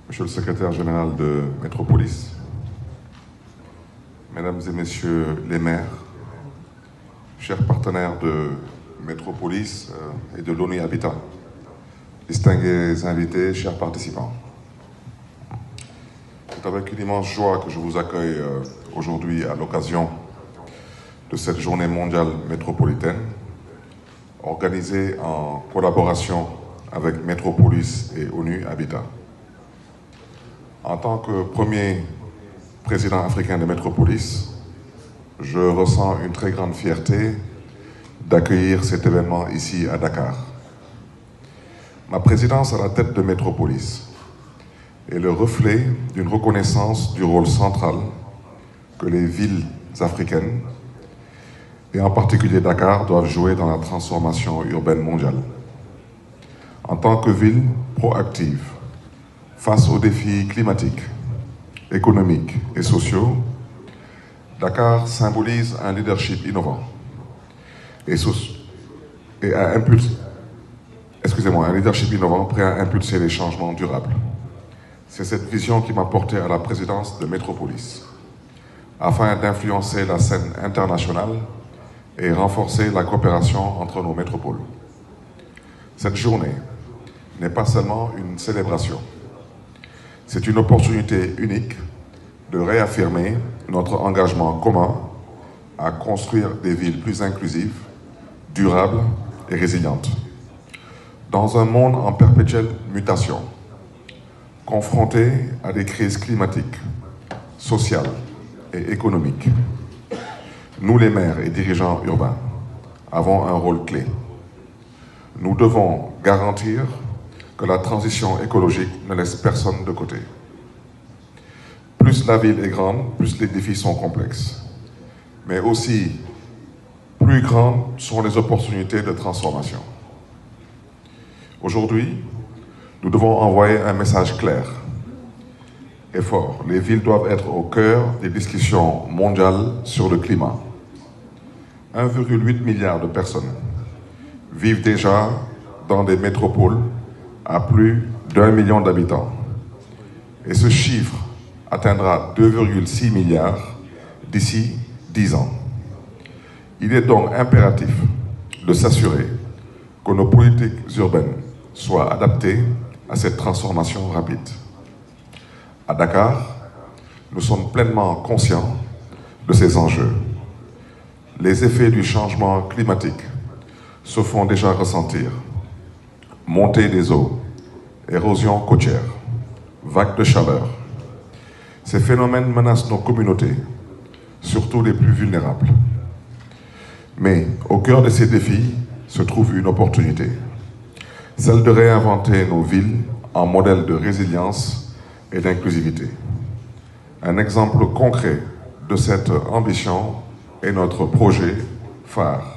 Monsieur le secrétaire général de Métropolis, Mesdames et Messieurs les maires, chers partenaires de Métropolis et de l'ONU Habitat, distingués invités, chers participants. C'est avec une immense joie que je vous accueille aujourd'hui à l'occasion de cette journée mondiale métropolitaine, organisée en collaboration avec Métropolis et ONU Habitat. En tant que premier président africain de Métropolis, je ressens une très grande fierté d'accueillir cet événement ici à Dakar. Ma présidence à la tête de Métropolis est le reflet d'une reconnaissance du rôle central que les villes africaines, et en particulier Dakar, doivent jouer dans la transformation urbaine mondiale. En tant que ville proactive, face aux défis climatiques, économiques et sociaux, Dakar symbolise un leadership innovant et un leadership innovant prêt à impulser les changements durables. C'est cette vision qui m'a porté à la présidence de Métropolis, afin d'influencer la scène internationale et renforcer la coopération entre nos métropoles. Cette journée n'est pas seulement une célébration. C'est une opportunité unique de réaffirmer notre engagement commun à construire des villes plus inclusives, durables et résilientes. Dans un monde en perpétuelle mutation, confronté à des crises climatiques, sociales et économiques, nous les maires et dirigeants urbains avons un rôle clé. Nous devons garantir que la transition écologique ne laisse personne de côté. Plus la ville est grande, plus les défis sont complexes. Mais aussi, plus grandes sont les opportunités de transformation. Aujourd'hui, nous devons envoyer un message clair et fort. Les villes doivent être au cœur des discussions mondiales sur le climat. 1,8 milliard de personnes vivent déjà dans des métropoles à plus d'1 million d'habitants. Et ce chiffre atteindra 2,6 milliards d'ici 10 ans. Il est donc impératif de s'assurer que nos politiques urbaines soient adaptées à cette transformation rapide. À Dakar, nous sommes pleinement conscients de ces enjeux. Les effets du changement climatique se font déjà ressentir. Montée des eaux, érosion côtière, vagues de chaleur. Ces phénomènes menacent nos communautés, surtout les plus vulnérables. Mais au cœur de ces défis se trouve une opportunité, celle de réinventer nos villes en modèle de résilience et d'inclusivité. Un exemple concret de cette ambition est notre projet phare,